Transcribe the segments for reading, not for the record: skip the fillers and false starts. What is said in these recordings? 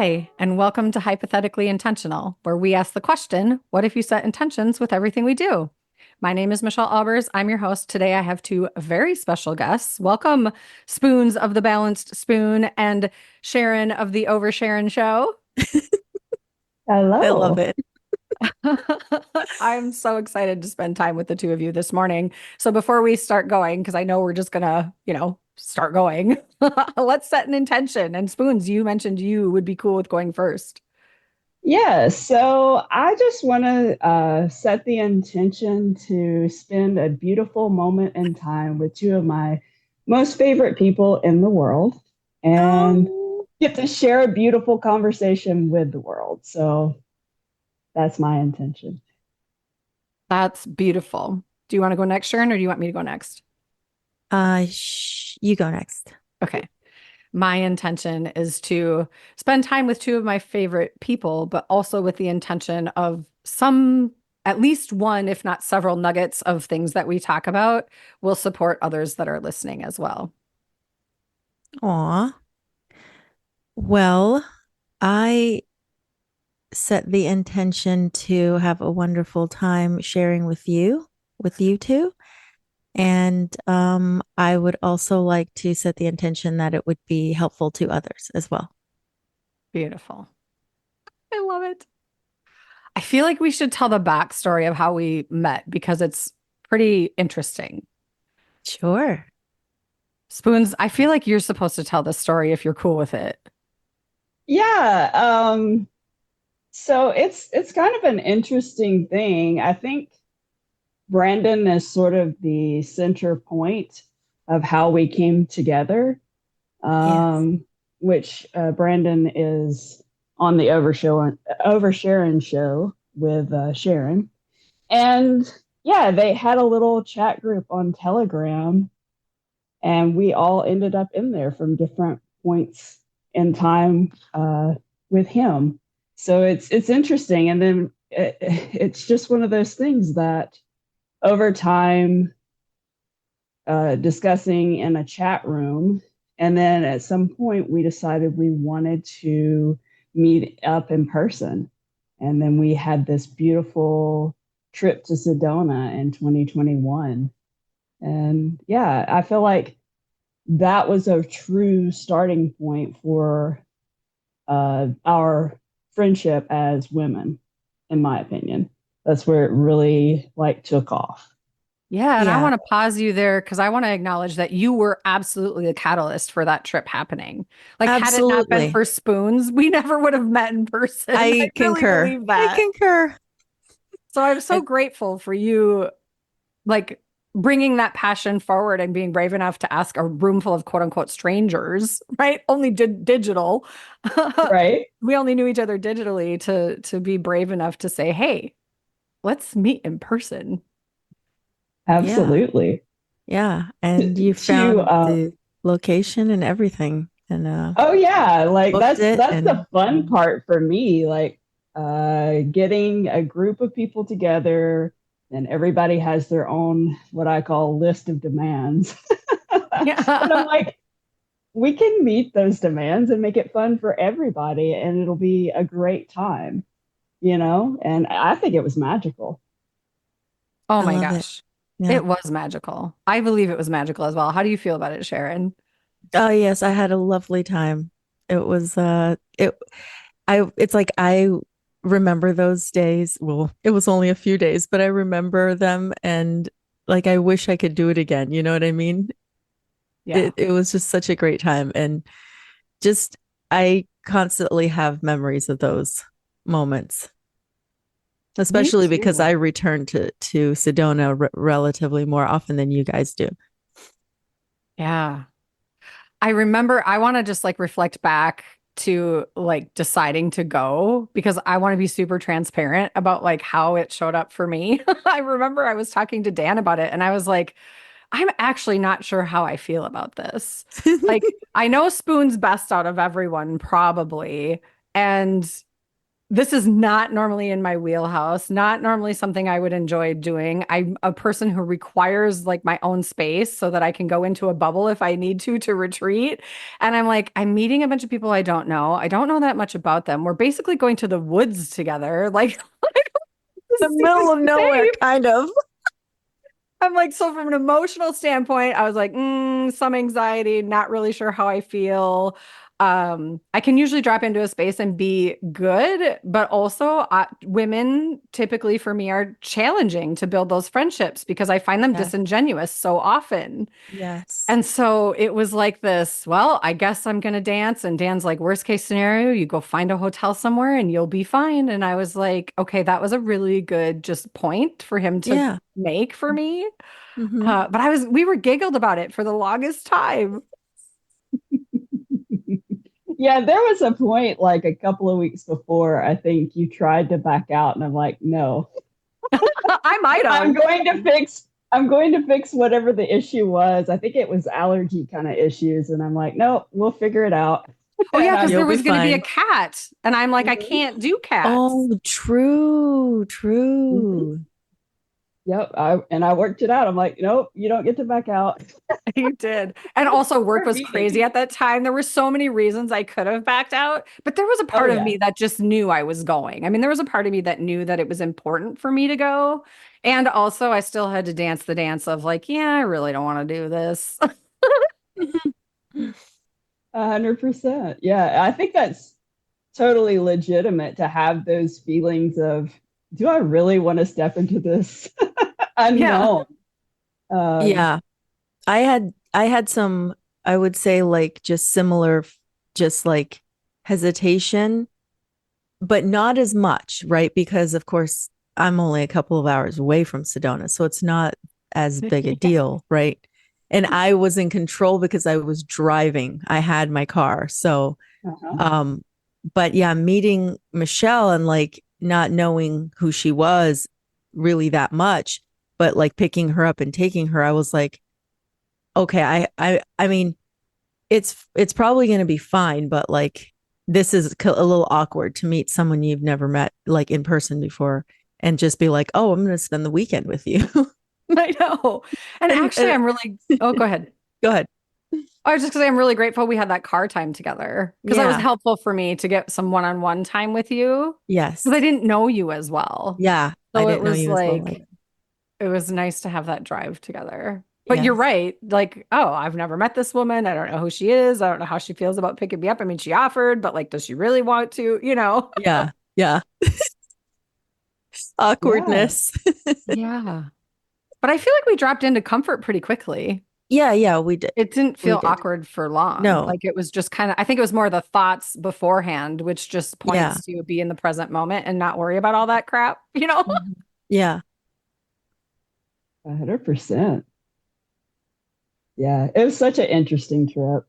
Hi, and welcome to Hypothetically Intentional, where we ask the question, what if you set intentions with everything we do? My name is Michelle Albers. I'm your host. Today I have two very special guests. Welcome, Spoons of the Balanced Spoon and Sharon of the Over Sharon Show. I love Hello. it. I'm so excited to spend time with the two of you this morning. So before we start going, because I know we're just gonna, start going, let's set an intention. And Spoons, you mentioned you would be cool with going first. Yeah, so I just want to set the intention to spend a beautiful moment in time with two of my most favorite people in the world and Oh, get to share a beautiful conversation with the world. So that's my intention. That's beautiful. Do you want to go next, Sharon, or do you want me to go next? you go next. Okay. My intention is to spend time with two of my favorite people, but also with the intention of at least one, if not several nuggets of things that we talk about will support others that are listening as well. Aw. Well, I set the intention to have a wonderful time sharing with you two. And I would also like to set the intention that it would be helpful to others as well. Beautiful. I love it. I feel like we should tell the backstory of how we met because it's pretty interesting. Sure. Spoons, I feel like you're supposed to tell this story if you're cool with it. Yeah, so it's kind of an interesting thing. I think Brandon is sort of the center point of how we came together. Yes. Which Brandon is on the Over Sharon show with Sharon. And yeah, they had a little chat group on Telegram, and we all ended up in there from different points in time with him. So it's interesting, and then it's just one of those things that over time discussing in a chat room. And then at some point, we decided we wanted to meet up in person. And then we had this beautiful trip to Sedona in 2021. And yeah, I feel like that was a true starting point for our friendship as women, in my opinion. That's where it really like took off. Yeah, and I Yeah, want to pause you there because I want to acknowledge that you were absolutely the catalyst for that trip happening. Like, had it not been absolutely. for Spoons, we never would have met in person. I I really concur. believe I that. concur. So I'm so I, grateful for you, like, bringing that passion forward and being brave enough to ask a room full of quote unquote strangers, right? Only digital. Right? We only knew each other digitally to be brave enough to say, "Hey, let's meet in person." yeah. Absolutely. Yeah, and you To found the location and everything and oh yeah, like booked it that's the and fun part for me, like getting a group of people together and everybody has their own what I call list of demands. And I'm Yeah. like, we can meet those demands and make it fun for everybody and it'll be a great time, you know? And I think it was magical. Oh I my love it. gosh. Yeah. It was magical. I believe it was magical as well. How do you feel about it, Sharon? Oh yes, I had a lovely time. It was it's like I remember those days. Well, it was only a few days, but I remember them and like I wish I could do it again. You know what I mean? Yeah. It was just such a great time and just I constantly have memories of those moments, Me especially because too. I return to Sedona relatively more often than you guys do. Yeah. I remember I want to just like reflect back to like deciding to go because I want to be super transparent about like how it showed up for me. I remember I was talking to Dan about it and I was like, I'm actually not sure how I feel about this. Like, I know Spoon's best out of everyone, probably. And this is not normally in my wheelhouse, not normally something I would enjoy doing. I'm a person who requires like my own space so that I can go into a bubble if I need to retreat. And I'm like, I'm meeting a bunch of people I don't know. I don't know that much about them. We're basically going to the woods together. Like, this The seems middle of nowhere, safe. kind of. I'm like, so from an emotional standpoint, I was like, some anxiety, not really sure how I feel. I can usually drop into a space and be good, but also women typically for me are challenging to build those friendships because I find them Yeah. disingenuous so often. Yes. And so it was like this, well, I guess I'm going to dance. And Dan's like, worst case scenario, you go find a hotel somewhere and you'll be fine. And I was like, okay, that was a really good just point for him to Yeah. make for me. Hmm. But we were giggled about it for the longest time. Yeah, there was a point like a couple of weeks before, I think you tried to back out, and I'm like, no, I might I'm have. going to fix. I'm going to fix whatever the issue was. I think it was allergy kind of issues, and I'm like, no, we'll figure it out. Oh, yeah, And because I'm You'll there be was going to be a fine. cat. And I'm like, I Mhm. can't do cats. Oh, true, Mhm. true. Yep. I worked it out. I'm like, nope, you don't get to back out. You did. And also, work We're was crazy meeting. at that time. There were so many reasons I could have backed out, but there was a Oh part of yeah. me that just knew I was going. I mean, there was a part of me that knew that it was important for me to go. And also, I still had to dance the dance of like, yeah, I really don't want to do this. 100%. Yeah, I think that's totally legitimate to have those feelings of, do I really want to step into this Yeah. unknown? Um, Yeah. I had some, I would say like just similar, just like hesitation, but not as much, right? Because of course I'm only a couple of hours away from Sedona, so it's not as big a Yeah. deal, right? And I was in control because I was driving. I had my car. So, uh-huh. um, but yeah, meeting Michelle and like not knowing who she was really that much, but like picking her up and taking her, I was like, okay, I mean, it's probably going to be fine, but like this is a little awkward to meet someone you've never met like in person before and just be like, "Oh, I'm going to spend the weekend with you." I know. And actually, And I'm really, oh, go ahead. go ahead. I was just because I'm really grateful we had that car time together because that was Yeah. helpful for me to get some one-on-one time with you because I Yes. didn't know you as well. Yeah. I So it didn't know was you as well like, either. it was nice to have that drive together. But you're Yes. right. Like, oh, I've never met this woman. I don't know who she is. I don't know how she feels about picking me up. I mean, she offered, but like, does she really want to? You know? Yeah. Yeah. Yeah. Awkwardness. Yeah. But I feel like we dropped into comfort pretty quickly. Yeah, yeah, we did. It didn't We feel did. awkward for long. No. Like it was just kind of, I think it was more the thoughts beforehand, which just Yeah. points to be in the present moment and not worry about all that crap, you know? Mhm. Yeah. 100%. Yeah, it was such an interesting trip.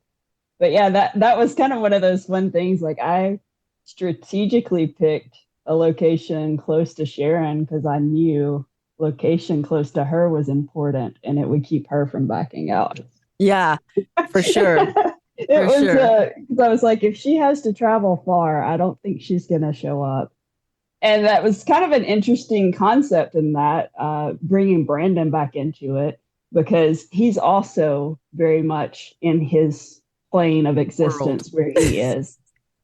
But yeah, that was kind of one of those fun things. Like I strategically picked a location close to Sharon because I knew location close to her was important and it would keep her from backing out. Yeah, for sure. It For was sure. because I was like, if she has to travel far, I don't think she's gonna show up. And that was kind of an interesting concept in that bringing Brandon back into it because he's also very much in his plane of World. existence where he is.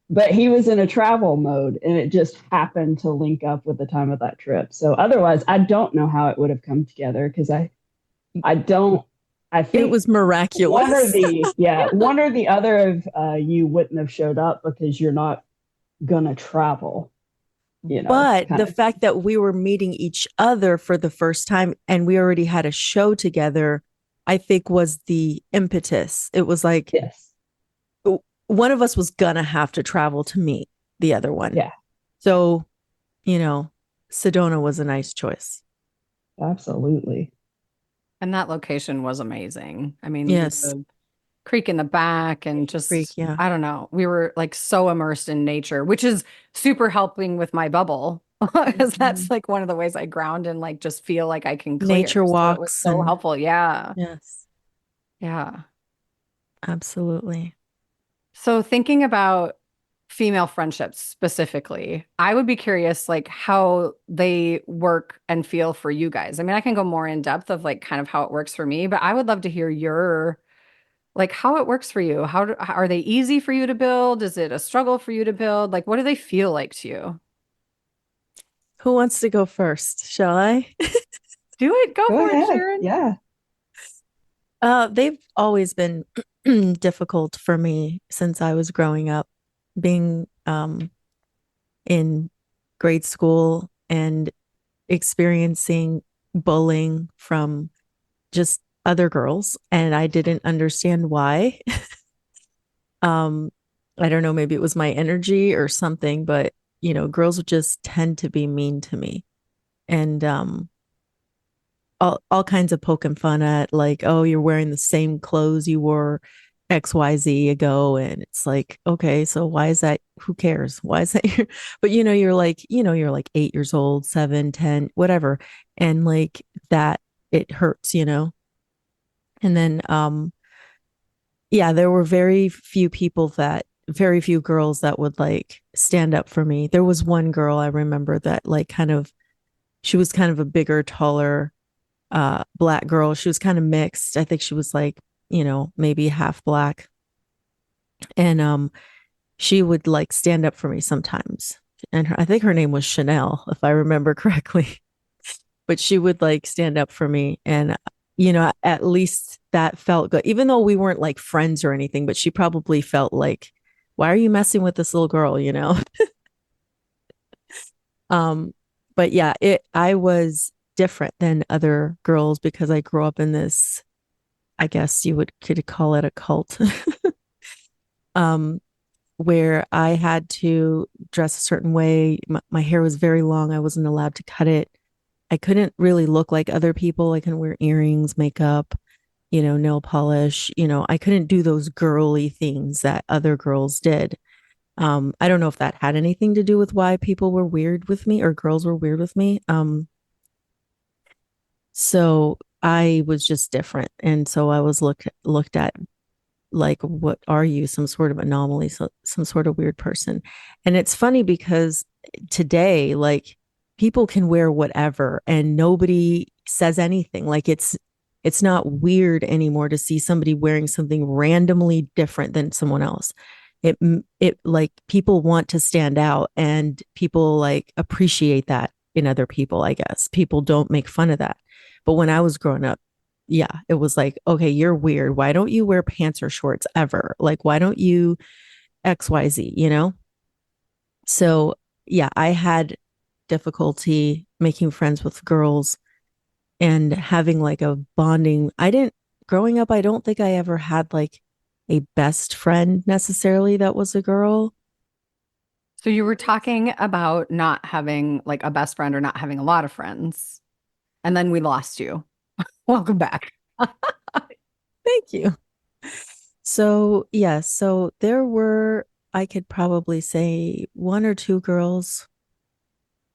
But he was in a travel mode and it just happened to link up with the time of that trip. So otherwise, I don't know how it would have come together because I don't, I It think was miraculous. one or the other of you wouldn't have showed up because you're not gonna travel, But kind the of. fact that we were meeting each other for the first time and we already had a show together, I think was the impetus. It was like Yes. one of us was gonna have to travel to meet the other one. Yeah, So, you know, Sedona was a nice choice. absolutely. And that location was amazing. I mean, Yes. the creek in the back and Freak, just, yeah. I don't know, we were like so immersed in nature, which is super helping with my bubble because that's Mhm. like one of the ways I ground and like just feel like I can clear. Nature So it was walks so and helpful. Yeah. yes, Yeah. absolutely. So thinking about female friendships specifically. I would be curious like how they work and feel for you guys. I mean, I can go more in depth of like kind of how it works for me, but I would love to hear your like how it works for you. Are they easy for you to build? Is it a struggle for you to build? Like what do they feel like to you? Who wants to go first? Shall I? Do it. Go Go for it, ahead. Sharon. Yeah. They've always been difficult for me since I was growing up, being in grade school and experiencing bullying from just other girls, and I didn't understand why. um, I don't know, maybe it was my energy or something, but girls would just tend to be mean to me. And all kinds of poking fun at like, oh, you're wearing the same clothes you wore XYZ ago. And it's like, okay, so why is that? Who cares? Why is that? But you're like 8 years old, 7, 10, whatever. And like that, it hurts. And then, yeah, there were very few girls that would like stand up for me. There was one girl I remember that like she was kind of a bigger, taller, black girl. She was kind of mixed. I think she was like, maybe half black. And she would like stand up for me sometimes. And I think her name was Chanel, if I remember correctly. But she would like stand up for me. And, at least that felt good, even though we weren't like friends or anything, but she probably felt like, why are you messing with this little girl? Um, but yeah, I was different than other girls because I grew up in this, I guess you could call it a cult, um, where I had to dress a certain way. My hair was very long. I wasn't allowed to cut it. I couldn't really look like other people. I couldn't wear earrings, makeup, nail polish. I couldn't do those girly things that other girls did. I don't know if that had anything to do with why people were weird with me or girls were weird with me. So I was just different. And so I was looked at like, what are you? Some sort of anomaly, some sort of weird person. And it's funny because today, like people can wear whatever and nobody says anything. Like it's not weird anymore to see somebody wearing something randomly different than someone else. It like people want to stand out and people like appreciate that in other people, I guess. People don't make fun of that. But when I was growing up, yeah, it was like, okay, you're weird. Why don't you wear pants or shorts ever? Like, why don't you XYZ? So, yeah, I had difficulty making friends with girls and having like a bonding. Growing up, I don't think I ever had like a best friend necessarily that was a girl. So you were talking about not having like a best friend or not having a lot of friends, and then we lost you. Welcome back. Thank you. So, yeah, so there were, I could probably say one or two girls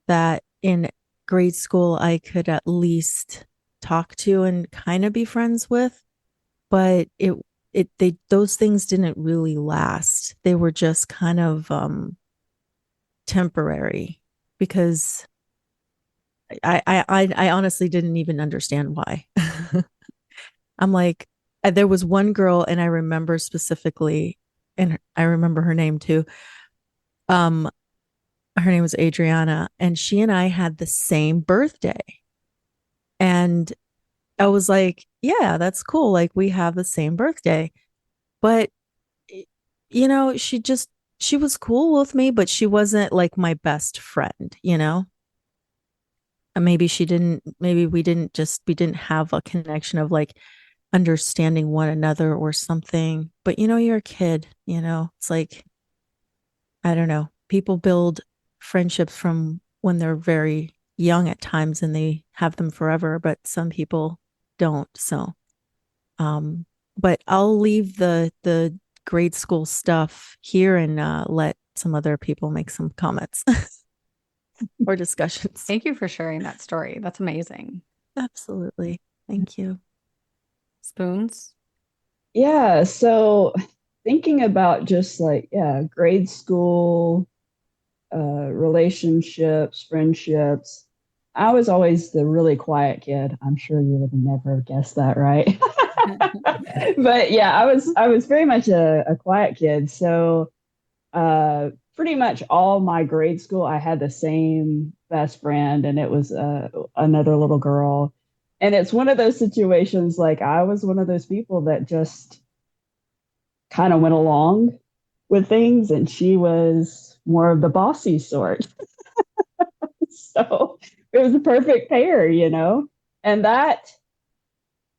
that in grade school I could at least talk to and kind of be friends with, but those things didn't really last. They were just kind of temporary because I honestly didn't even understand why. I'm like, there was one girl, and I remember specifically, and I remember her name too. Um, her name was Adriana, and she and I had the same birthday. And I was like, yeah, that's cool. Like we have the same birthday. But she was cool with me, but she wasn't like my best friend. And maybe we didn't have a connection of like understanding one another or something. But you're a kid. It's like, I don't know. People build friendships from when they're very young at times and they have them forever, but some people don't. So, um, but I'll leave the grade school stuff here and let some other people make some comments or discussions. Thank you for sharing that story. That's amazing. Absolutely. Thank you. Spoons. Yeah. So thinking about just like, yeah, grade school, relationships, friendships. I was always the really quiet kid. I'm sure you would never guess that, right? But yeah, I was very much a quiet kid. So pretty much all my grade school, I had the same best friend, and it was another little girl. And it's one of those situations like I was one of those people that just kind of went along with things, and she was more of the bossy sort. So it was a perfect pair, you know? And that,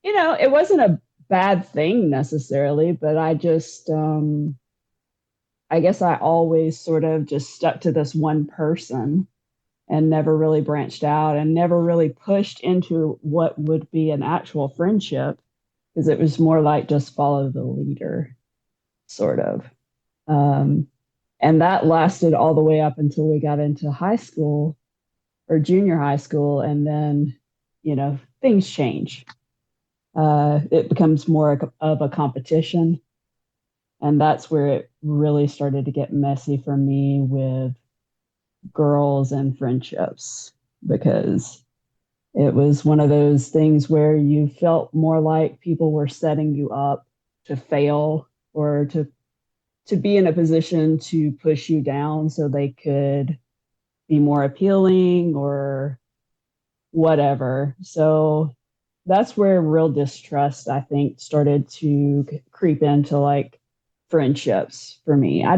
it wasn't a bad thing necessarily, but I guess I always sort of just stuck to this one person and never really branched out and never really pushed into what would be an actual friendship because it was more like just follow the leader, sort of. Um, and that lasted all the way up until we got into high school or junior high school. And then, things change. It becomes more of a competition. And that's where it really started to get messy for me with girls and friendships because it was one of those things where you felt more like people were setting you up to fail or to be in a position to push you down so they could be more appealing or whatever. So that's where real distrust, I think, started to creep into like friendships for me. I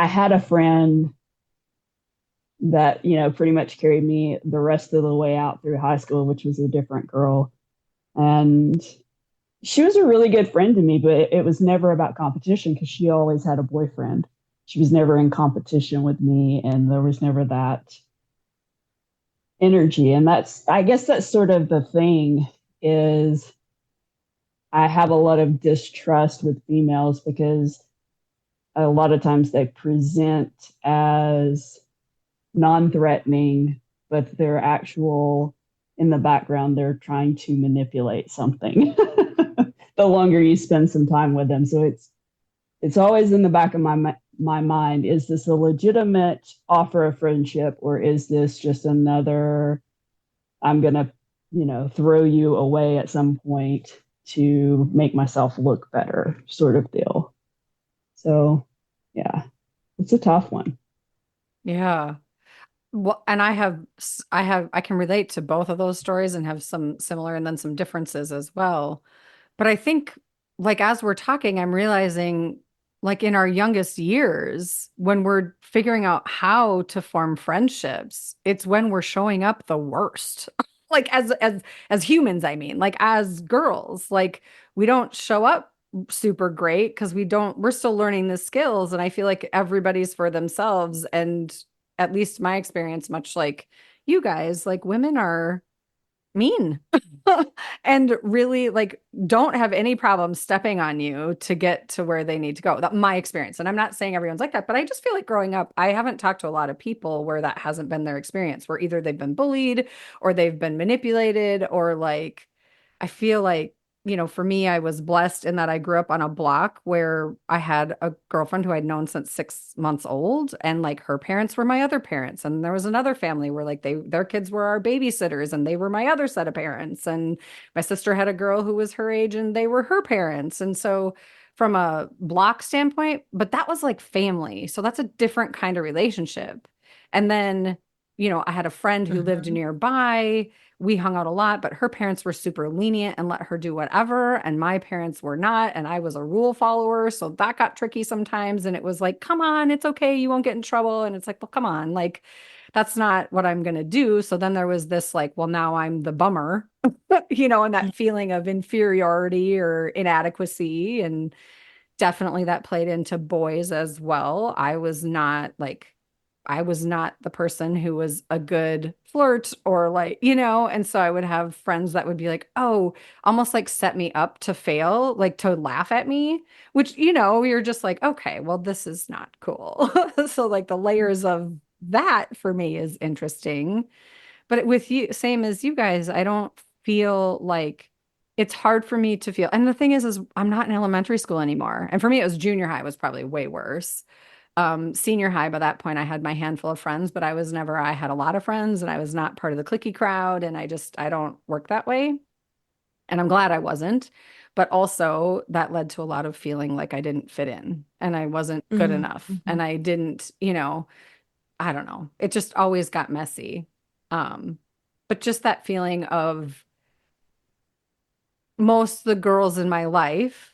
had a friend that, pretty much carried me the rest of the way out through high school, which was a different girl. And she was a really good friend to me, but it was never about competition because she always had a boyfriend. She was never in competition with me, and there was never that energy. And I guess that's sort of the thing is I have a lot of distrust with females because a lot of times they present as non-threatening, but they're actual in the background, they're trying to manipulate something the longer you spend some time with them. So it's always in the back of my mind, is this a legitimate offer of friendship, or is this just another I'm gonna, throw you away at some point to make myself look better sort of deal. So yeah, it's a tough one. Yeah. Well, and I can relate to both of those stories and have some similar and then some differences as well. But I think, like, as we're talking, I'm realizing, like, in our youngest years, when we're figuring out how to form friendships, it's when we're showing up the worst. Like, as humans, I mean, like, as girls, like, we don't show up super great because we're still learning the skills. And I feel like everybody's for themselves. And at least my experience, much like you guys, like, women are mean and really like don't have any problem stepping on you to get to where they need to go. That's my experience. And I'm not saying everyone's like that, but I just feel like growing up, I haven't talked to a lot of people where that hasn't been their experience, where either they've been bullied or they've been manipulated or like, I feel like, for me, I was blessed in that I grew up on a block where I had a girlfriend who I'd known since 6 months old, and like her parents were my other parents, and there was another family where like their kids were our babysitters, and they were my other set of parents, and my sister had a girl who was her age, and they were her parents, and so from a block standpoint, but that was like family, so that's a different kind of relationship, and then. I had a friend who lived Mhm. nearby, we hung out a lot, but her parents were super lenient and let her do whatever. And my parents were not. And I was a rule follower. So that got tricky sometimes. And it was like, come on, it's okay. You won't get in trouble. And it's like, well, come on. Like, that's not what I'm going to do. So then there was this, like, well, now I'm the bummer, and that feeling of inferiority or inadequacy. And definitely that played into boys as well. I was not the person who was a good flirt or like, and so I would have friends that would be like, oh, almost like set me up to fail, like to laugh at me, which, you're just like, okay, well, this is not cool. So like the layers of that for me is interesting. But with you, same as you guys, I don't feel like it's hard for me to feel. And the thing is I'm not in elementary school anymore. And for me, it was junior high was probably way worse. Senior high, by that point, I had my handful of friends, but I had a lot of friends and I was not part of the cliquey crowd. And I don't work that way. And I'm glad I wasn't. But also, that led to a lot of feeling like I didn't fit in and I wasn't good Mm-hmm. enough. Mm-hmm. And I didn't, I don't know. It just always got messy. Um, but just that feeling of most of the girls in my life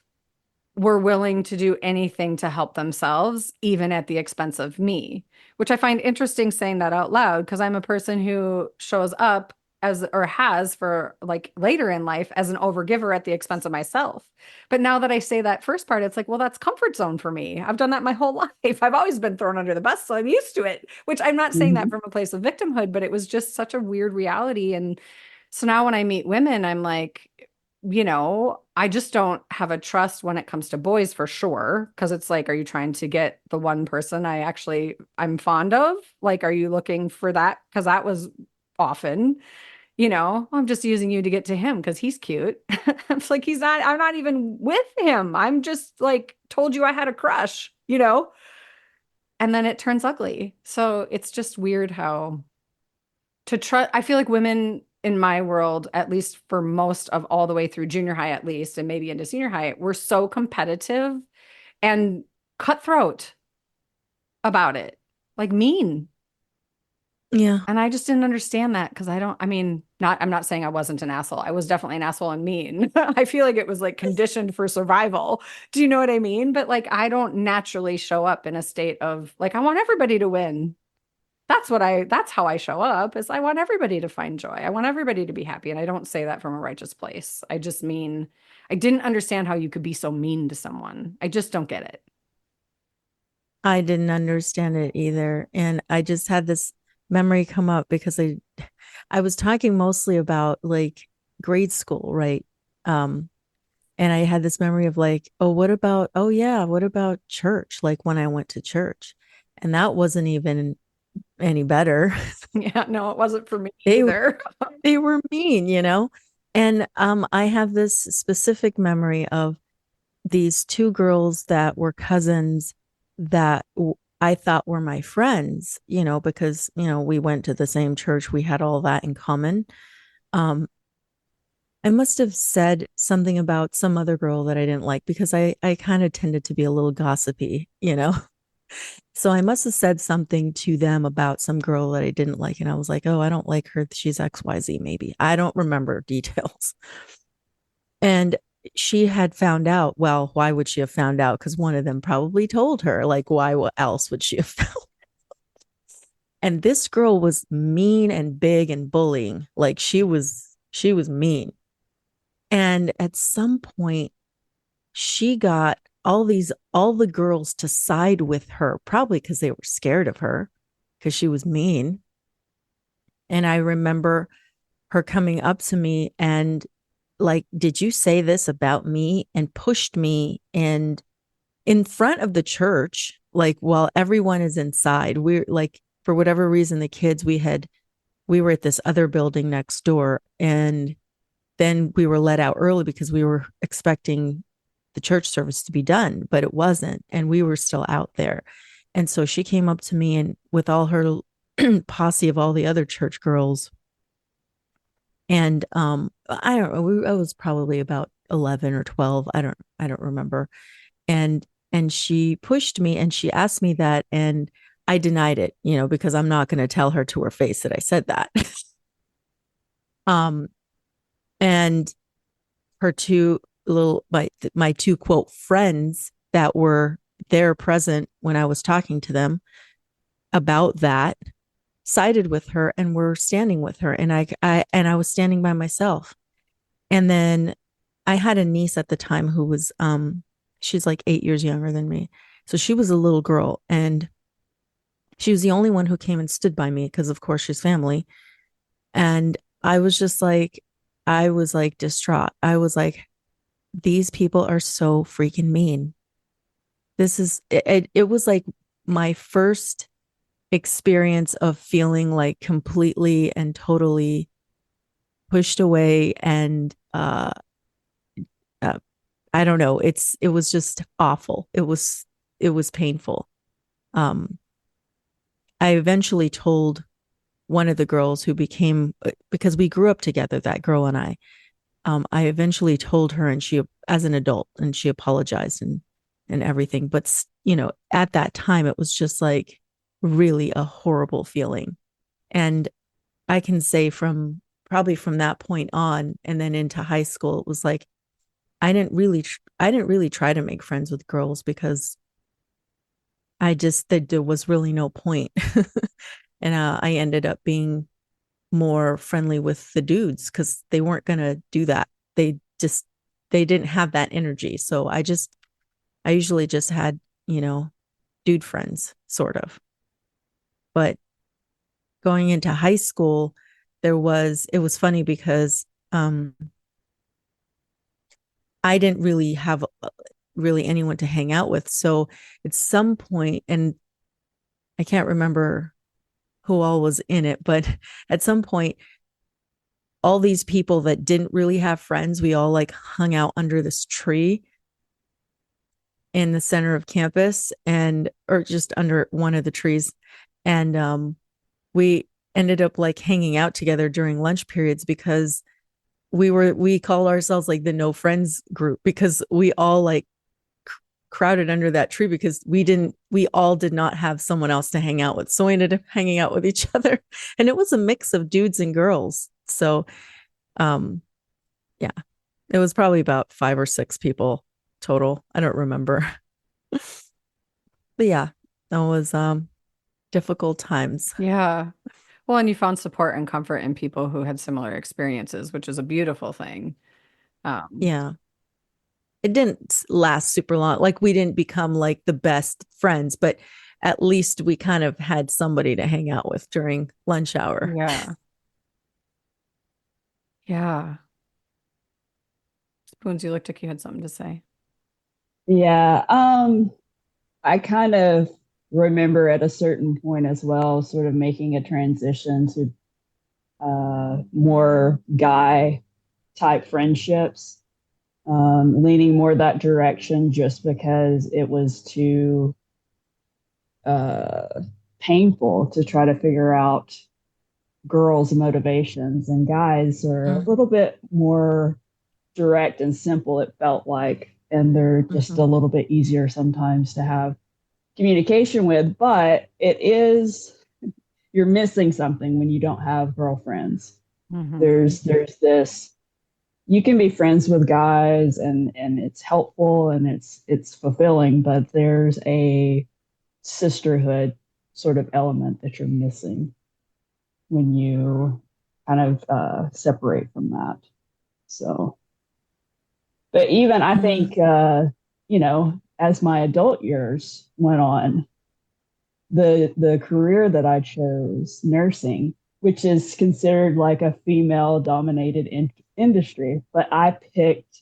were willing to do anything to help themselves, even at the expense of me, which I find interesting saying that out loud because I'm a person who shows up as or has for like later in life as an overgiver at the expense of myself. But now that I say that first part, it's like, well, that's comfort zone for me. I've done that my whole life. I've always been thrown under the bus, so I'm used to it, which I'm not saying that Mhm. from a place of victimhood, but it was just such a weird reality. And so now when I meet women, I'm like, I just don't have a trust when it comes to boys for sure. Cause it's like, are you trying to get the one person I'm fond of? Like, are you looking for that? Cause that was often, I'm just using you to get to him because he's cute. It's like, I'm not even with him. I'm just like, told you I had a crush. And then it turns ugly. So it's just weird how to trust. I feel like women in my world, at least for most of all the way through junior high, at least, and maybe into senior high, were so competitive and cutthroat about it, like mean. Yeah. And I just didn't understand that because I'm not saying I wasn't an asshole. I was definitely an asshole and mean. I feel like it was like conditioned for survival. Do you know what I mean? But like, I don't naturally show up in a state of like, I want everybody to win. That's how I show up is I want everybody to find joy. I want everybody to be happy. And I don't say that from a righteous place. I just mean I didn't understand how you could be so mean to someone. I just don't get it. I didn't understand it either. And I just had this memory come up because I was talking mostly about like grade school, right? Um, and I had this memory of like, oh yeah, what about church? Like when I went to church. And that wasn't even any better. Yeah, no, it wasn't for me They either. they were mean, you know? And I have this specific memory of these two girls that were cousins that I thought were my friends, because, we went to the same church. We had all that in common. Um, I must have said something about some other girl that I didn't like because I kind of tended to be a little gossipy. So I must have said something to them about some girl that I didn't like. And I was like, oh, I don't like her. She's XYZ, maybe. I don't remember details. And she had found out. Well, why would she have found out? Because one of them probably told her. Like, why else would she have found? And this girl was mean and big and bullying. Like she was mean. And at some point, she got all the girls to side with her, probably because they were scared of her, because she was mean. And I remember her coming up to me and like, did you say this about me? And pushed me in front of the church, like while everyone is inside. We're like, for whatever reason, the kids we were at this other building next door, and then we were let out early because we were expecting the church service to be done, but it wasn't, and we were still out there. And so she came up to me and with all her posse of all the other church girls, and I don't know, I was probably about 11 or 12. I don't remember. And she pushed me and she asked me that, and I denied it, because I'm not going to tell her to her face that I said that. um and her two little my two quote friends that were there present when I was talking to them about that sided with her and were standing with her, and I was standing by myself. And then I had a niece at the time who was she's like 8 years younger than me. So she was a little girl, and she was the only one who came and stood by me because of course she's family. And I was just like, I was like distraught. I was like, these people are so freaking mean. It was like my first experience of feeling like completely and totally pushed away and uh, I don't know. It was just awful. It was painful. Um, I eventually told one of the girls who became, because we grew up together, that girl and I eventually told her, and she, as an adult, and she apologized and everything. But at that time, it was just like really a horrible feeling. And I can say from probably from that point on, and then into high school, it was like I didn't really try to make friends with girls because I just that there was really no point. And I ended up being more friendly with the dudes because they weren't gonna do that. They just they didn't have that energy. So I usually just had, dude friends, sort of. But going into high school, it was funny because I didn't really have really anyone to hang out with. So at some point, and I can't remember who all was in it, but at some point, all these people that didn't really have friends, we all like hung out under this tree in the center of campus and or just under one of the trees. And we ended up like hanging out together during lunch periods because we call ourselves like the no friends group because we all like crowded under that tree because we all did not have someone else to hang out with. So we ended up hanging out with each other. And it was a mix of dudes and girls. So um yeah, it was probably about 5 or 6 people total. I don't remember. But yeah, that was difficult times. Yeah. Well, and you found support and comfort in people who had similar experiences, which is a beautiful thing. Um, Yeah. It didn't last super long. Like we didn't become like the best friends, but at least we kind of had somebody to hang out with during lunch hour. yeah. Yeah. Spoons, you looked like you had something to say. Yeah. I kind of remember at a certain point as well, sort of making a transition to more guy type friendships, leaning more that direction just because it was too uh, painful to try to figure out girls' motivations. And guys are a little bit more direct and simple, it felt like, and they're just Mm-hmm. a little bit easier sometimes to have communication with, but it is you're missing something when you don't have girlfriends. Hmm. There's this you can be friends with guys and it's helpful and it's fulfilling, but there's a sisterhood sort of element that you're missing when you kind of separate from that. So, but even I Mm-hmm. think as my adult years went on, the career that I chose, nursing, which is considered like a female dominated industry, but I picked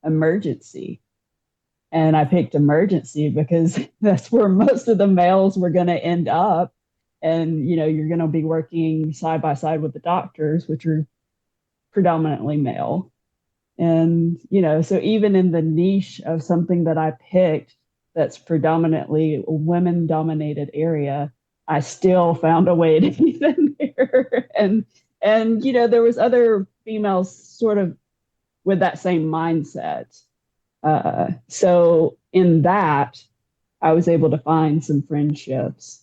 emergency. And I picked emergency because that's where most of the males were going to end up. And, you're going to be working side by side with the doctors, which are predominantly male. And, so even in the niche of something that I picked that's predominantly a women dominated area, I still found a way to get in there. And, there was other females sort of with that same mindset. So in that, I was able to find some friendships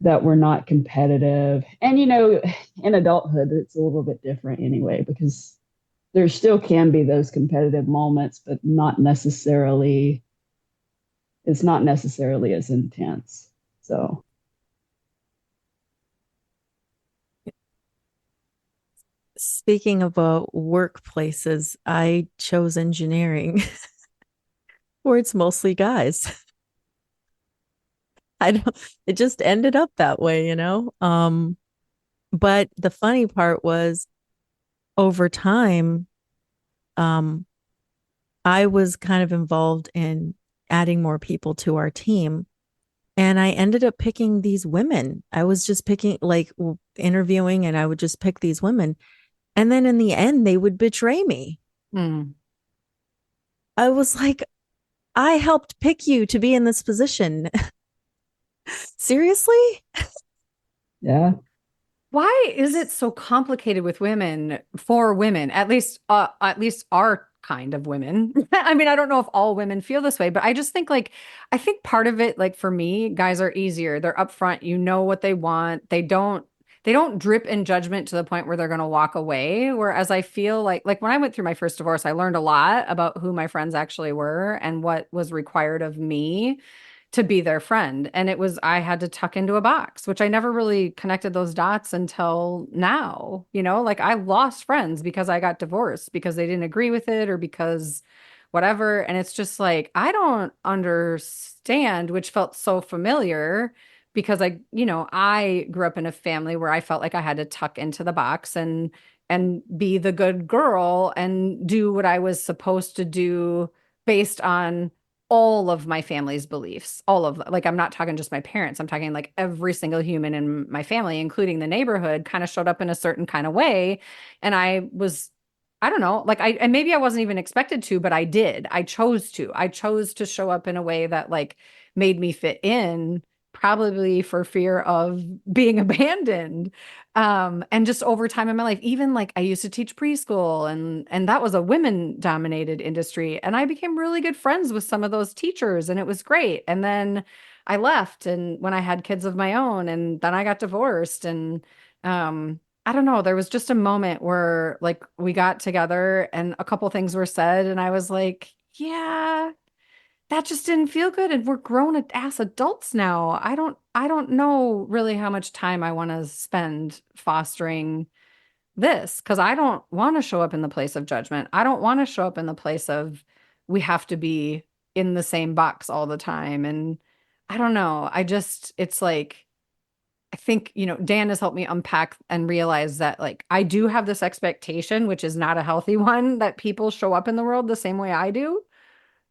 that were not competitive. And, in adulthood, it's a little bit different anyway, because there still can be those competitive moments, but it's not necessarily as intense. So, Speaking about workplaces, I chose engineering where it's mostly guys. I don't, it just ended up that way, you know? But the funny part was over time, um, I was kind of involved in adding more people to our team. And I ended up picking these women. I was just picking, like, interviewing, and I would just pick these women. And then in the end, they would betray me. Mm. I was like, I helped pick you to be in this position. Seriously? Yeah. Why is it so complicated with women for women? At least our kind of women. I mean, I don't know if all women feel this way, but I just think like I think part of it, like for me, guys are easier. They're upfront, you know what they want. They don't drip in judgment to the point where they're gonna walk away. Whereas I feel like when I went through my first divorce, I learned a lot about who my friends actually were and what was required of me to be their friend. And it was, I had to tuck into a box, which I never really connected those dots until now. Like I lost friends because I got divorced because they didn't agree with it or because whatever. And it's just like, I don't understand, which felt so familiar because I grew up in a family where I felt like I had to tuck into the box and be the good girl and do what I was supposed to do based on all of my family's beliefs, all of like I'm not talking just my parents, I'm talking like every single human in my family, including the neighborhood, kind of showed up in a certain kind of way. And I don't know, like and maybe I wasn't even expected to, but I did. I chose to show up in a way that like made me fit in, probably for fear of being abandoned. And just over time in my life, even like I used to teach preschool and that was a women dominated industry. And I became really good friends with some of those teachers and it was great. And then I left and when I had kids of my own and then I got divorced and I don't know, there was just a moment where like we got together and a couple things were said and I was like, yeah, that just didn't feel good and we're grown ass adults now. I don't know really how much time I want to spend fostering this because I don't want to show up in the place of judgment. I don't want to show up in the place of we have to be in the same box all the time. And I don't know. It's like I think, Dan has helped me unpack and realize that like I do have this expectation, which is not a healthy one, that people show up in the world the same way I do.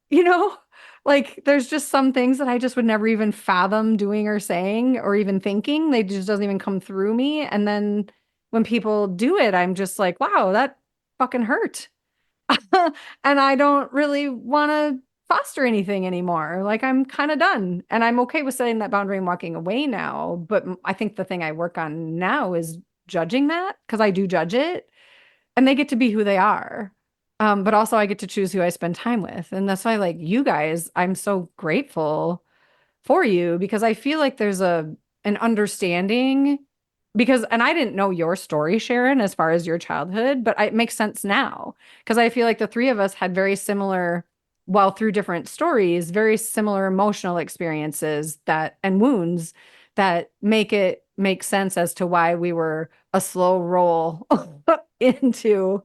You know, like there's just some things that I just would never even fathom doing or saying or even thinking. They just doesn't even come through me. And then when people do it, I'm just like, wow, that fucking hurt. And I don't really want to foster anything anymore. Like I'm kind of done. And I'm okay with setting that boundary and walking away now. But I think the thing I work on now is judging that because I do judge it and they get to be who they are. But also I get to choose who I spend time with. And that's why like you guys, I'm so grateful for you because I feel like there's an understanding because and I didn't know your story, Sharon, as far as your childhood, but it makes sense now because I feel like the three of us had very similar, while through different stories, very similar emotional experiences that and wounds that make it make sense as to why we were a slow roll into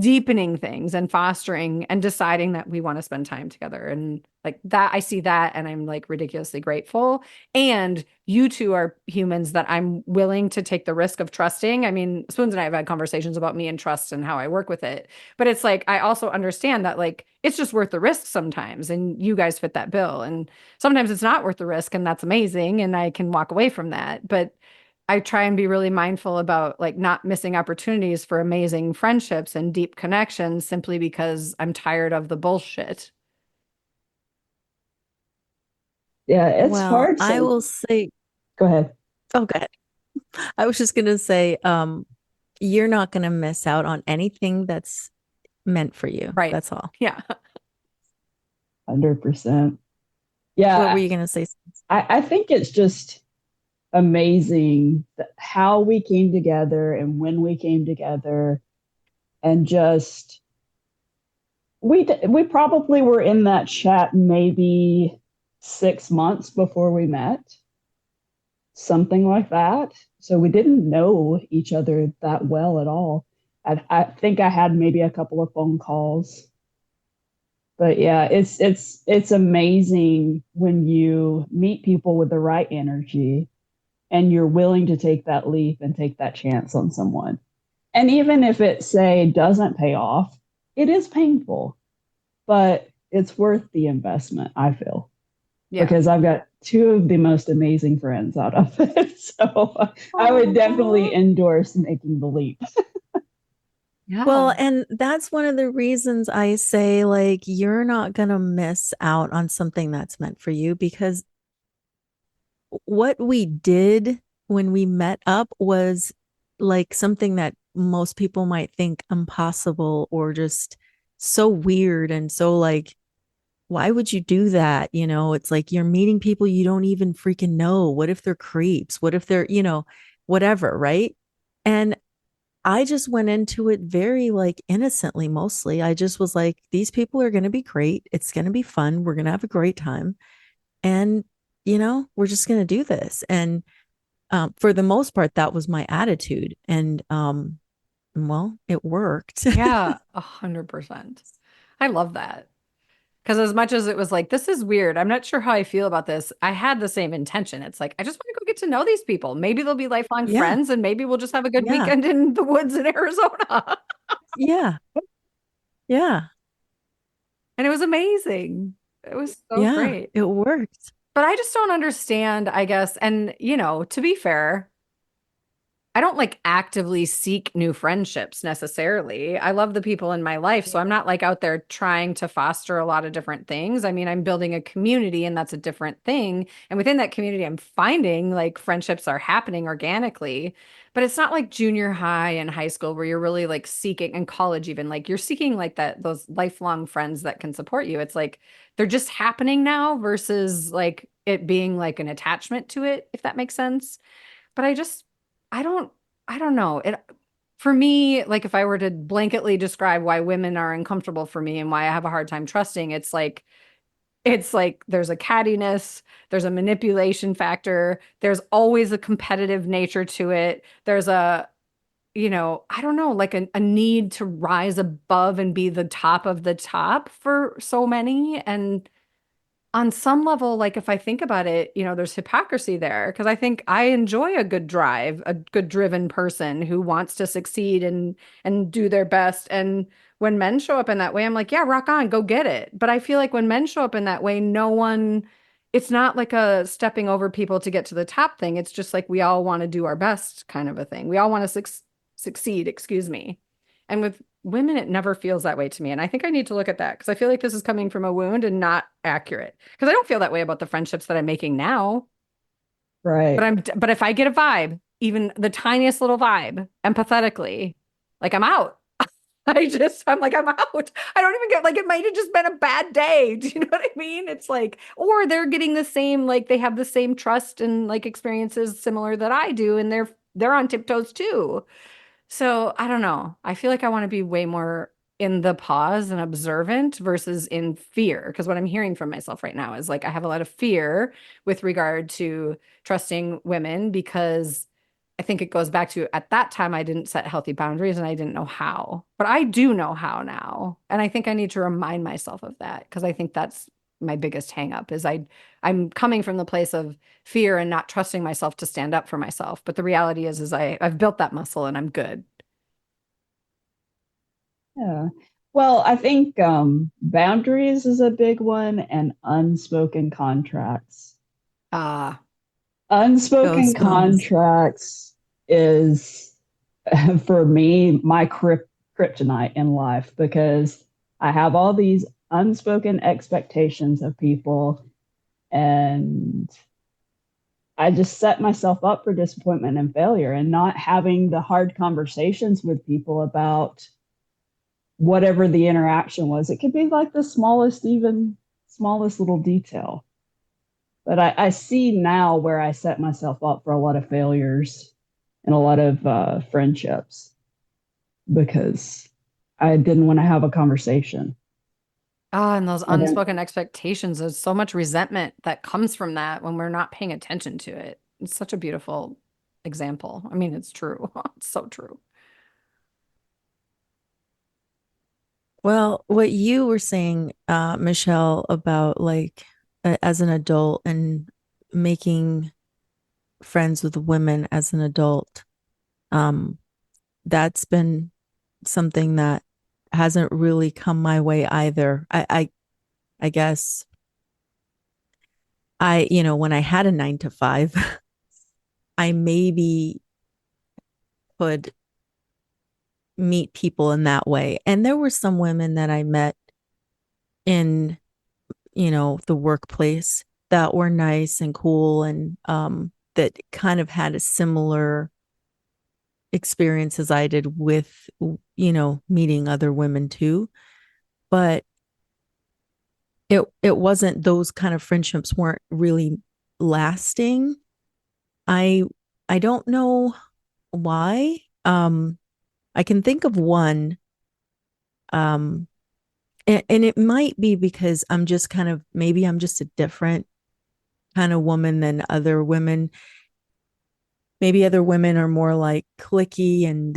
deepening things and fostering and deciding that we want to spend time together. And like that, I see that and I'm like ridiculously grateful. And you two are humans that I'm willing to take the risk of trusting. I mean, Spoons and I have had conversations about me and trust and how I work with it. But it's like, I also understand that like it's just worth the risk sometimes. And you guys fit that bill. And sometimes it's not worth the risk. And that's amazing. And I can walk away from that. But I try and be really mindful about like not missing opportunities for amazing friendships and deep connections simply because I'm tired of the bullshit. Yeah, it's Well, hard. I So will say, go ahead. oh, go ahead. I was just gonna say, you're not gonna miss out on anything that's meant for you. Right. That's all. Yeah. 100%. What were Yeah, you gonna say? I think it's just amazing how we came together and when we came together and just we probably were in that chat maybe 6 months before we met, something like that. So we didn't know each other that well at all. I think I had maybe a couple of phone calls, but yeah, it's amazing when you meet people with the right energy and you're willing to take that leap and take that chance on someone. And even if it say doesn't pay off, it is painful, but it's worth the investment, I feel, Yeah. because I've got two of the most amazing friends out of it. So I would definitely Aw. endorse making the leap. Well, Yeah. and that's one of the reasons I say, like, you're not going to miss out on something that's meant for you because what we did when we met up was like something that most people might think impossible or just so weird and so like why would you do that? You know, it's like you're meeting people you don't even freaking know. What if they're creeps? What if they're, whatever, right? And I just went into it very like innocently mostly. I just was like these people are going to be great. It's going to be fun. We're going to have a great time. And we're just going to do this. And for the most part, that was my attitude. And well, it worked. Yeah, 100%. I love that. Because as much as it was like, this is weird, I'm not sure how I feel about this. I had the same intention. It's like, I just want to go get to know these people. Maybe they'll be lifelong Yeah. friends and maybe we'll just have a good Yeah. weekend in the woods in Arizona. Yeah. Yeah. And it was amazing. It was so Yeah. great. It worked. But I just don't understand, I guess. And, to be fair, I don't like actively seek new friendships necessarily. I love the people in my life, so I'm not like out there trying to foster a lot of different things. I mean, I'm building a community and that's a different thing. And within that community, I'm finding like friendships are happening organically, but it's not like junior high and high school where you're really like seeking and college even like you're seeking like that those lifelong friends that can support you. It's like they're just happening now versus like it being like an attachment to it, if that makes sense. But I don't, I don't know. It for me, like if I were to blanketly describe why women are uncomfortable for me and why I have a hard time trusting, it's like there's a cattiness, there's a manipulation factor, there's always a competitive nature to it. There's I don't know, like a need to rise above and be the top of the top for so many. And on some level, like if I think about it, there's hypocrisy there because I think I enjoy a good drive, a good driven person who wants to succeed and do their best. And when men show up in that way, I'm like, yeah, rock on, go get it. But I feel like when men show up in that way, it's not like a stepping over people to get to the top thing. It's just like we all want to do our best kind of a thing. We all want to succeed, excuse me. And with women, it never feels that way to me. And I think I need to look at that because I feel like this is coming from a wound and not accurate. Because I don't feel that way about the friendships that I'm making now. But Right. but if I get a vibe, even the tiniest little vibe, empathetically, like I'm out. I'm like, I'm out. I don't even get like it might have just been a bad day. Do you know what I mean? It's like, or they're getting the same, like they have the same trust and like experiences similar that I do, and they're on tiptoes too. So I don't know. I feel like I want to be way more in the pause and observant versus in fear. Because what I'm hearing from myself right now is like I have a lot of fear with regard to trusting women because I think it goes back to at that time I didn't set healthy boundaries and I didn't know how. But I do know how now. And I think I need to remind myself of that because I think that's my biggest hang up is I'm coming from the place of fear and not trusting myself to stand up for myself. But the reality is I've built that muscle and I'm good. Yeah. Well, I think boundaries is a big one and unspoken contracts. Ah, Unspoken Those ones. contracts is, for me, my kryptonite in life because I have all these unspoken expectations of people, and I just set myself up for disappointment and failure and not having the hard conversations with people about whatever the interaction was. It could be like the even smallest little detail. But I see now where I set myself up for a lot of failures and a lot of friendships because I didn't want to have a conversation. and those I didn't. unspoken expectations, there's so much resentment that comes from that when we're not paying attention to it. It's such a beautiful example. I mean, it's true. It's so true. Well, what you were saying, Michelle, about like as an adult and making friends with women as an adult, um, that's been something that hasn't really come my way either. I guess when I had a 9 to 5, I maybe could meet people in that way. And there were some women that I met in, the workplace that were nice and cool, and that kind of had a similar experience as I did with, meeting other women too. But it wasn't, those kind of friendships weren't really lasting. I I don't know why. I can think of one. Um, and it might be because I'm just kind of, maybe I'm just a different kind of woman than other women. Maybe other women are more like clicky, and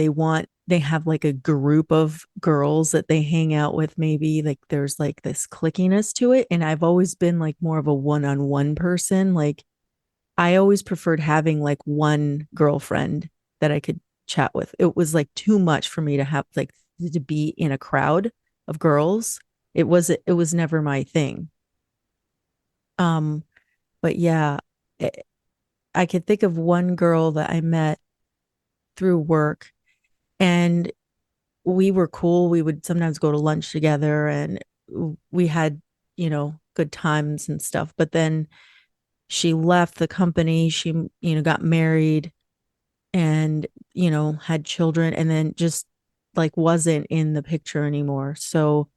they have like a group of girls that they hang out with. Maybe like there's like this clickiness to it. And I've always been like more of a one-on-one person. Like I always preferred having like one girlfriend that I could chat with. It was like too much for me to have like to be in a crowd of girls. It was never my thing. Um, but yeah, it, I could think of one girl that I met through work, and we were cool. We would sometimes go to lunch together, and we had, good times and stuff. But then she left the company. She, got married, and, had children, and then just like wasn't in the picture anymore. So,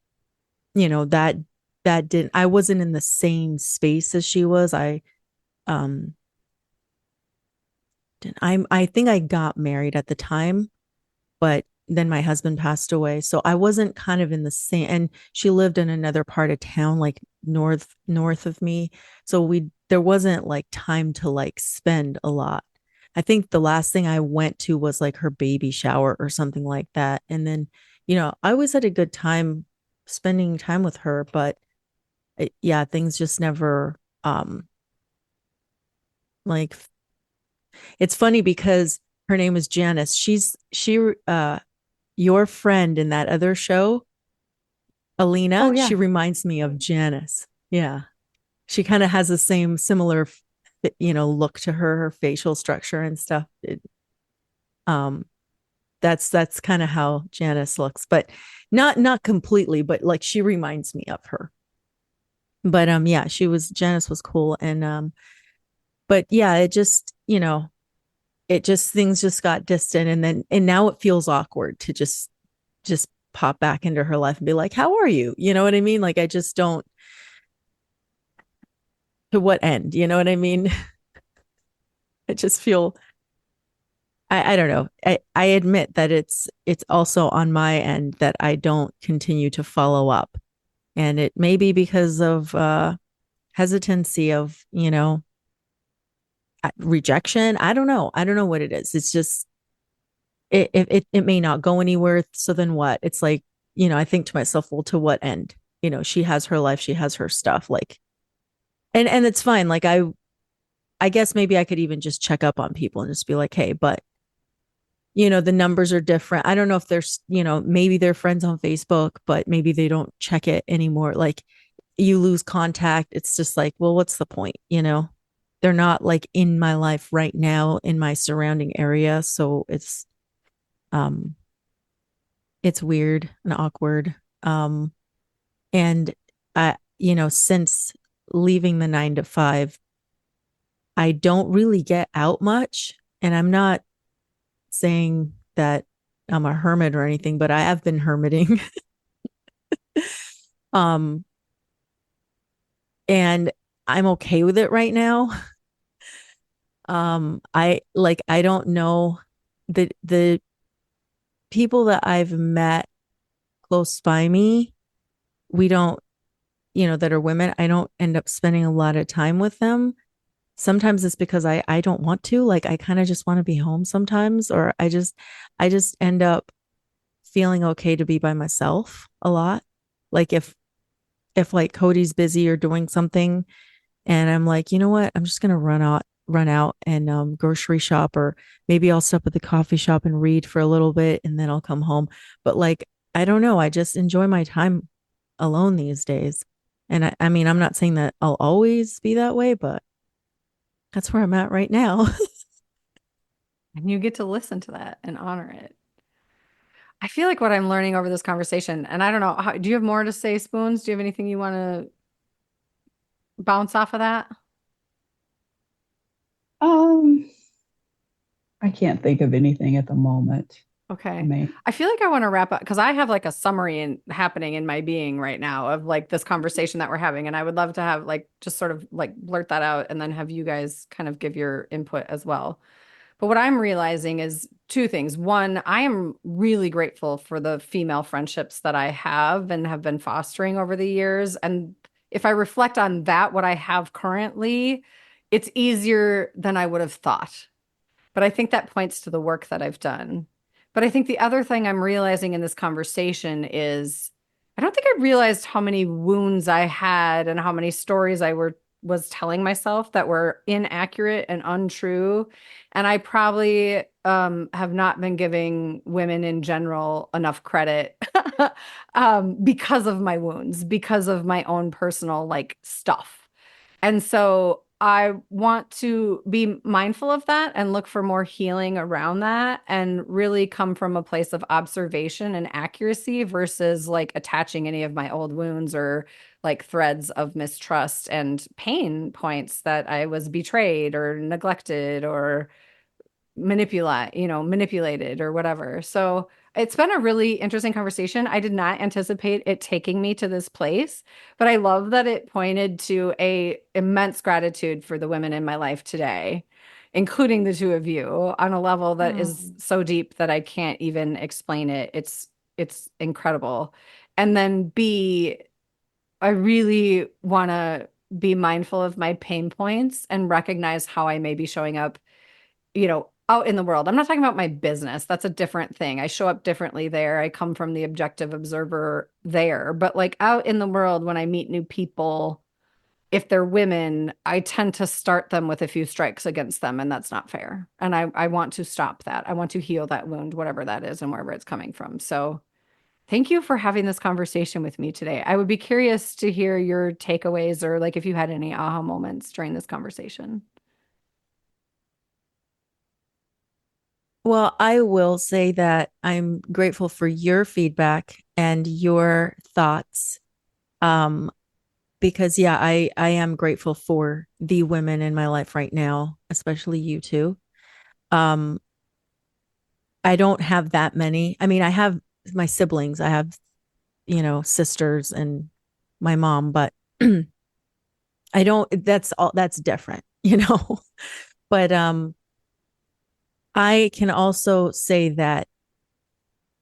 that didn't, I wasn't in the same space as she was. Um I think I got married at the time, but then my husband passed away. So I wasn't kind of in the same, and she lived in another part of town, like north of me. So there wasn't like time to like spend a lot. I think the last thing I went to was like her baby shower or something like that. And then, I always had a good time spending time with her, but yeah, things just never, like, it's funny because her name is Janice. She your friend in that other show, Oh Alina, she yeah. reminds me of Janice. Yeah. She kind of has the same similar, look to her facial structure and stuff. Um, that's kind of how Janice looks, but not completely, but like she reminds me of her. But yeah, Janice was cool. And but yeah, it just, things just got distant, and now it feels awkward to just pop back into her life and be like, how are you? You know what I mean? Like I just don't, to what end? You know what I mean? I just feel, I don't know. I admit that it's also on my end that I don't continue to follow up. And it may be because of hesitancy of, rejection. I don't know. I don't know what it is. It's just, it may not go anywhere. So then what? It's like, I think to myself, well, to what end? She has her life, she has her stuff. Like, and it's fine. Like I guess maybe I could even just check up on people and just be like, hey, but the numbers are different. I don't know if there's, maybe they're friends on Facebook, but maybe they don't check it anymore. Like you lose contact. It's just like, well, what's the point? They're not like in my life right now in my surrounding area. So um, it's weird and awkward. And since leaving the 9 to 5, I don't really get out much. And I'm not saying that I'm a hermit or anything, but I have been hermiting. um, and I'm okay with it right now. I don't know, the people that I've met close by me, we don't, that are women, I don't end up spending a lot of time with them. Sometimes it's because I don't want to, like I kind of just want to be home sometimes, or I just end up feeling okay to be by myself a lot. Like if like Cody's busy or doing something, and I'm like, you know what, I'm just gonna run out and grocery shop, or maybe I'll stop at the coffee shop and read for a little bit, and then I'll come home. But like, I don't know, I just enjoy my time alone these days. And I mean, I'm not saying that I'll always be that way, but that's where I'm at right now. And you get to listen to that and honor it. I feel like what I'm learning over this conversation, and I don't know, do you have more to say, Spoons? Do you have anything you want to bounce off of that? Um, I can't think of anything at the moment. I Okay. mean, I feel like I want to wrap up because I have like a summary happening in my being right now of like this conversation that we're having. And I would love to have like just sort of like blurt that out and then have you guys kind of give your input as well. But what I'm realizing is two things. One, I am really grateful for the female friendships that I have and have been fostering over the years. And if I reflect on that, what I have currently, it's easier than I would have thought. But I think that points to the work that I've done. But I think the other thing I'm realizing in this conversation is I don't think I realized how many wounds I had and how many stories I was telling myself that were inaccurate and untrue. And I probably have not been giving women in general enough credit because of my wounds, because of my own personal like stuff. And so I want to be mindful of that and look for more healing around that and really come from a place of observation and accuracy versus like attaching any of my old wounds or like threads of mistrust and pain points that I was betrayed or neglected or manipulated or whatever. So it's been a really interesting conversation. I did not anticipate it taking me to this place, but I love that it pointed to a immense gratitude for the women in my life today, including the two of you, on a level that is Oh. so deep that I can't even explain it. It's incredible. And then B, I really want to be mindful of my pain points and recognize how I may be showing up out in the world. I'm not talking about my business. That's a different thing. I show up differently there. I come from the objective observer there. But like out in the world, when I meet new people, if they're women, I tend to start them with a few strikes against them, and that's not fair. And I want to stop that. I want to heal that wound, whatever that is and wherever it's coming from. So thank you for having this conversation with me today. I would be curious to hear your takeaways or like if you had any aha moments during this conversation. Well, I will say that I'm grateful for your feedback and your thoughts. Um, because yeah, I am grateful for the women in my life right now, especially you two. Um, I don't have that many. I mean, I have my siblings. I have, sisters and my mom, but I don't that's all that's different, But I can also say that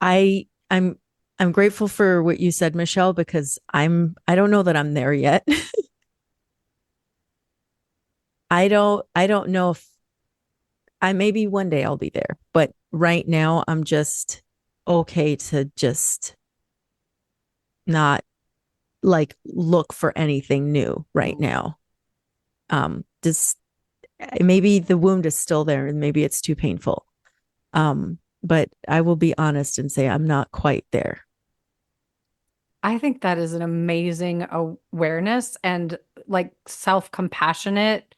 I I'm I'm grateful for what you said, Michelle, because I don't know that I'm there yet. I don't know if I maybe one day I'll be there, but right now I'm just okay to just not like look for anything new right now. Just maybe the wound is still there and maybe it's too painful. But I will be honest and say I'm not quite there. I think that is an amazing awareness and like self-compassionate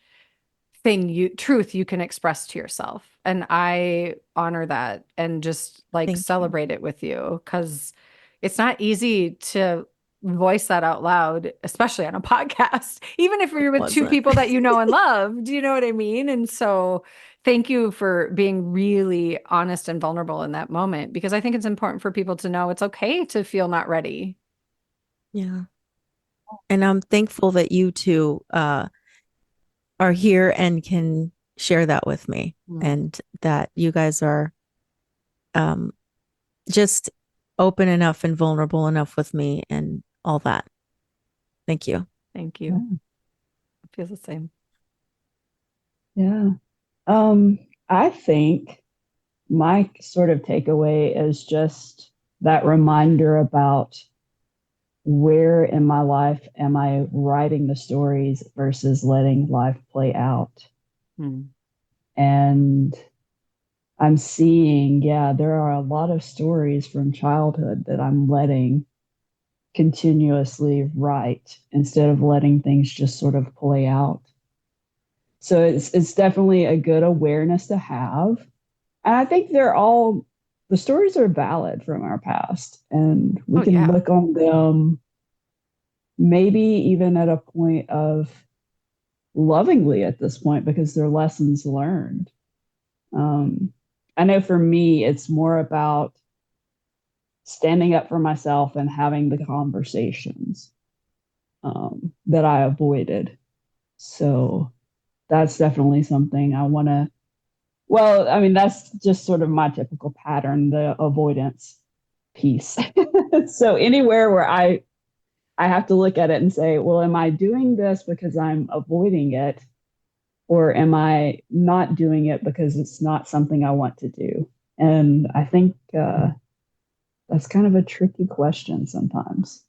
truth you can express to yourself. And I honor that and just like Thank you. celebrate it with you because it's not easy to voice that out loud, especially on a podcast, even if It you're with two wasn't. people that you know and love. Do you know what I mean? And so thank you for being really honest and vulnerable in that moment because I think it's important for people to know it's okay to feel not ready. Yeah. And I'm thankful that you two are here and can share that with me Mm. and that you guys are um, just open enough and vulnerable enough with me and all that. Thank you. Thank you. yeah. It feels the same. Yeah. I think my sort of takeaway is just that reminder about where in my life am I writing the stories versus letting life play out. Mm. And I'm seeing, yeah, there are a lot of stories from childhood that I'm letting continuously write instead of letting things just sort of play out. So it's definitely a good awareness to have. And I think they're all the stories are valid from our past, and we Oh can yeah. look on them maybe even at a point of lovingly at this point because they're lessons learned. Um, I know for me, it's more about standing up for myself and having the conversations that I avoided. So that's definitely something I want to. Well, I mean, that's just sort of my typical pattern, the avoidance piece. So anywhere where I have to look at it and say, well, am I doing this because I'm avoiding it, or am I not doing it because it's not something I want to do? And I think that's kind of a tricky question sometimes.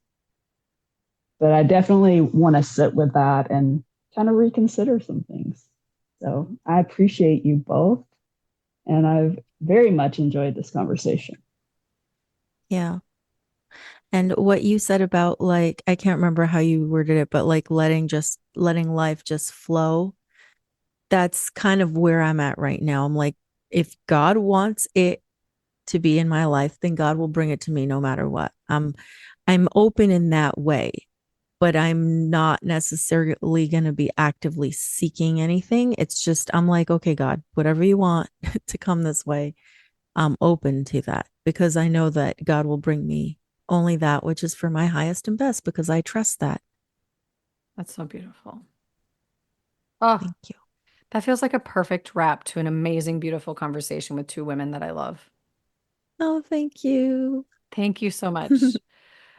But I definitely want to sit with that and kind of reconsider some things. So I appreciate you both, and I've very much enjoyed this conversation. Yeah. And what you said about like, I can't remember how you worded it, but like letting life just flow. That's kind of where I'm at right now. I'm like, if God wants it to be in my life, then God will bring it to me no matter what. I'm open in that way, but I'm not necessarily going to be actively seeking anything. It's just I'm like, okay, God, whatever you want to come this way, I'm open to that because I know that God will bring me only that which is for my highest and best because I trust that. That's so beautiful. Oh, Thank you. that feels like a perfect wrap to an amazing, beautiful conversation with two women that I love. Oh, thank you. Thank you so much.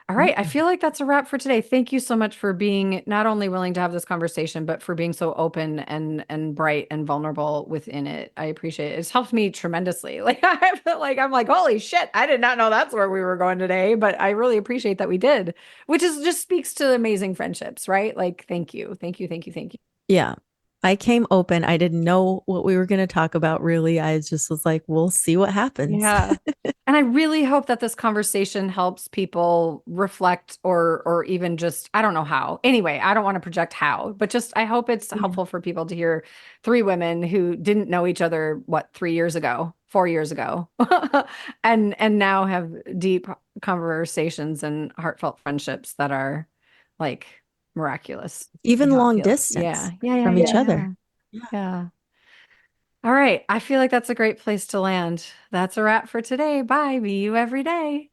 All right. I feel like that's a wrap for today. Thank you so much for being not only willing to have this conversation, but for being so open and bright and vulnerable within it. I appreciate it. It's helped me tremendously. Like I feel like I'm like, holy shit, I did not know that's where we were going today, but I really appreciate that we did, which is just speaks to amazing friendships, right? Like, thank you. Thank you. Thank you. Thank you. Yeah. I came open. I didn't know what we were going to talk about really. I just was like, we'll see what happens. Yeah. And I really hope that this conversation helps people reflect or even just I don't know how. Anyway, I don't want to project how, but just I hope it's Yeah. helpful for people to hear three women who didn't know each other what 3 years ago, 4 years ago, and now have deep conversations and heartfelt friendships that are like miraculous. Even Yeah, long feel. Yeah. distance Yeah, yeah, from yeah, each yeah. other. Yeah. Yeah. All right. I feel like that's a great place to land. That's a wrap for today. Bye. Be you every day.